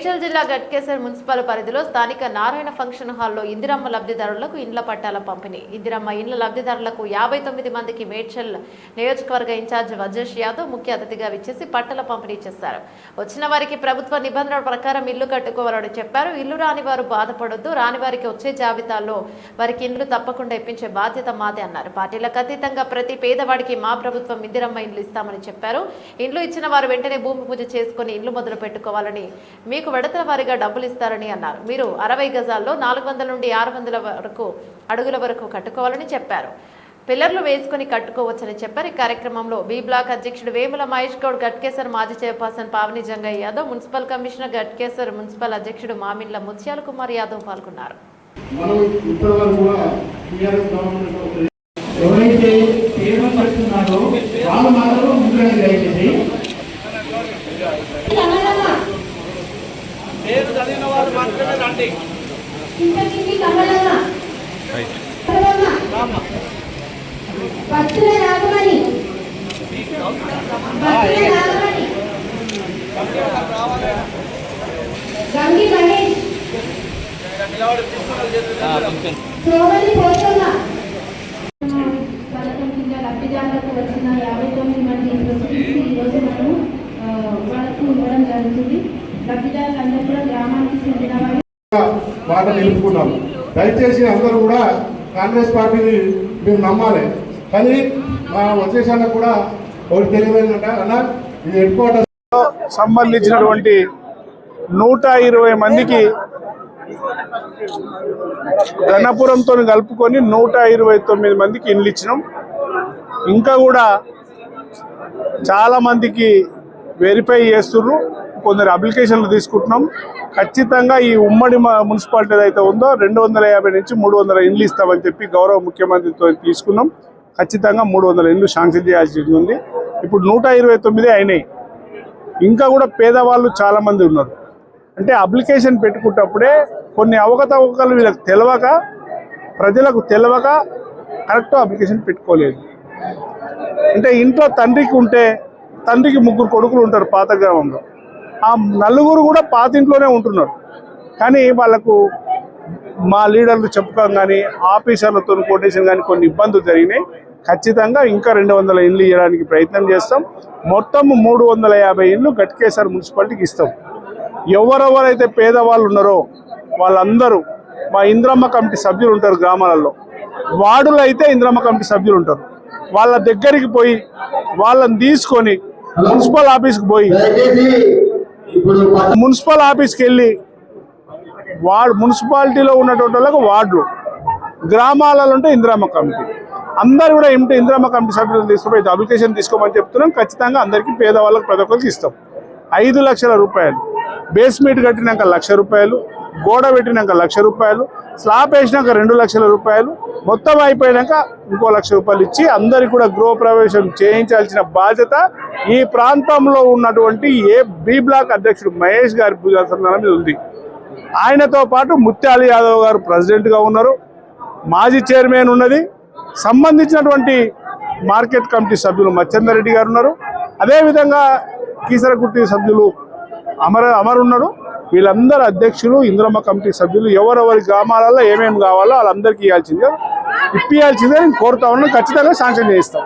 మేడ్చల్ జిల్లా గట్కేసర్ మున్సిపల్ పరిధిలో స్థానిక నారాయణ ఫంక్షన్ హాల్లో ఇందిరమ్మ లబ్ధిదారులకు ఇండ్ల పట్టాల పంపిణీ. ఇందిరమ్మ ఇండ్ల లబ్ధిదారులకు 59 మందికి మేడ్చల్ నియోజకవర్గ ఇన్ఛార్జ్ వజేష్ యాదవ్ ముఖ్య అతిథిగా విచ్చేసి పట్టాల పంపిణీ చేశారు. వచ్చిన వారికి ప్రభుత్వ నిబంధనల ప్రకారం ఇల్లు కట్టుకోవాలని చెప్పారు. ఇల్లు రాని వారు బాధపడొద్దు, రాని వారికి వచ్చే జాబితాలో వారికి ఇండ్లు తప్పకుండా ఇప్పించే బాధ్యత మాదే అన్నారు. పార్టీలకు అతీతంగా ప్రతి పేదవాడికి మా ప్రభుత్వం ఇందిరమ్మ ఇండ్లు ఇస్తామని చెప్పారు. ఇండ్లు ఇచ్చిన వారు వెంటనే భూమి పూజ చేసుకుని ఇండ్లు మొదలు పెట్టుకోవాలని, మీకు విడతల వారీగా డబ్బులు ఇస్తారని అన్నారు. మీరు 60 గజాల్లో 400 నుండి 600 వరకు అడుగుల వరకు కట్టుకోవాలని చెప్పారు. పిల్లర్లు వేసుకుని కట్టుకోవచ్చని చెప్పారు. ఈ కార్యక్రమంలో బి బ్లాక్ అధ్యక్షుడు వేముల మహేష్ గౌడ్, గట్కేసర్ మాజీ chairperson Pavani Jangaiah Yadav, municipal commissioner Ghatkesar municipal అధ్యక్షుడు మామిండ్ల ముత్యాల కుమార్ యాదవ్ పాల్గొన్నారు. ఎవరైతే సేవ పడుతున్నారో వాళ్ళు మాత్రం ముందుకు దయచేసి పేరు చదివిన వాళ్ళు మాత్రమే రండి. లబ్ధిదారులకు వచ్చిన 59 మంది ఈరోజు మనం వాళ్ళకు ఇవ్వడం జరుగుతుంది. లబ్ధిదారులందరూ కూడా గ్రామానికి చెందిన మాట నిలుపుకున్నాం. దయచేసి అందరూ కూడా కాంగ్రెస్ పార్టీని మేము నమ్మాలి. కానీ మా వచ్చేసానికి కూడా ఒకటి తెలియదంట అన్న, ఇది హెడ్ క్వార్టర్స్ సంబంధించినటువంటి 120 మందికి గణపురంతో కలుపుకొని 129 మందికి ఇండ్లు ఇచ్చినాం. ఇంకా కూడా చాలా మందికి వెరిఫై చేస్తున్నారు, కొందరు అప్లికేషన్లు తీసుకుంటున్నాం. ఖచ్చితంగా ఈ ఉమ్మడి మున్సిపాలిటీ అయితే ఉందో 250 నుంచి 300 ఇండ్లు ఇస్తామని చెప్పి గౌరవ ముఖ్యమంత్రితో తీసుకున్నాం. ఖచ్చితంగా 300 ఇండ్లు శాంక్షన్ చేయాల్సి ఉంది. ఇప్పుడు 129 అయినాయి. ఇంకా కూడా పేదవాళ్ళు చాలామంది ఉన్నారు. అంటే అప్లికేషన్ పెట్టుకున్నప్పుడే కొన్ని అవకతవకలు వీళ్ళకి తెలియక, ప్రజలకు తెలియక కరెక్ట్ అప్లికేషన్ పెట్టుకోలేదు. అంటే ఇంట్లో తండ్రికి ఉంటే తండ్రికి 3 కొడుకులు ఉంటారు పాత గ్రామంలో, ఆ 4 కూడా పాత ఇంట్లోనే ఉంటున్నారు. కానీ వాళ్ళకు మా లీడర్లు చెప్పుకోం కానీ ఆఫీసర్లతో కొటేషన్ కానీ కొన్ని ఇబ్బందులు జరిగినాయి. ఖచ్చితంగా ఇంకా 200 ఇండ్లు ఇవ్వడానికి ప్రయత్నం చేస్తాం. మొత్తం 350 ఇండ్లు గట్కేసర్ మున్సిపాలిటీకి ఇస్తాం. ఎవరెవరైతే పేదవాళ్ళు ఉన్నారో వాళ్ళందరూ మా ఇంద్రమ్మ కమిటీ సభ్యులు ఉంటారు. గ్రామాలలో వార్డులో అయితే ఇంద్రమ్మ కమిటీ సభ్యులు ఉంటారు. వాళ్ళ దగ్గరికి పోయి వాళ్ళని తీసుకొని మున్సిపల్ ఆఫీస్కి పోయి మున్సిపల్ ఆఫీస్కి వెళ్ళి మున్సిపాలిటీలో ఉన్నటువంటి వాళ్ళకు వార్డులు, గ్రామాలలో ఉంటే ఇందిరమ్మ కమిటీ, అందరు కూడా ఇందిరమ్మ కమిటీ సభ్యులను తీసుకుపోయి అప్లికేషన్ తీసుకోమని చెప్తున్నాం. ఖచ్చితంగా అందరికీ పేదవాళ్ళకి ప్రతి ఒక్కరికి ఇస్తాం. 5 లక్షల రూపాయలు బేస్మెంట్ కట్టినాక 1 లక్ష రూపాయలు, గోడ పెట్టినాక 1 లక్ష రూపాయలు, స్లాబ్ వేసినాక 2 లక్షల రూపాయలు, మొత్తం అయిపోయాక ఇంకో 1 లక్ష రూపాయలు ఇచ్చి అందరికి కూడా గృహప్రవేశం చేయించాల్సిన బాధ్యత ఈ ప్రాంతంలో ఉన్నటువంటి బి బ్లాక్ అధ్యక్షుడు మహేష్ గారి భుజాసనం మీద ఉంది. ఆయనతో పాటు ముత్యాల యాదవ్ గారు ప్రెసిడెంట్గా ఉన్నారు, మాజీ చైర్మన్ ఉన్నది, సంబంధించినటువంటి మార్కెట్ కమిటీ సభ్యులు మచ్చందర్ రెడ్డి గారు ఉన్నారు, అదేవిధంగా కీసరగుట్టి సభ్యులు అమర్ ఉన్నారు. వీళ్ళందరూ అధ్యక్షులు, ఇందిరమ్మ కమిటీ సభ్యులు ఎవరెవరి గ్రామాలలో ఏమేమి కావాలో వాళ్ళందరికీ ఇప్పించాల్సిందే నేను కోరుతా ఉన్నాను. ఖచ్చితంగా శాంక్షన్ చేయిస్తాం.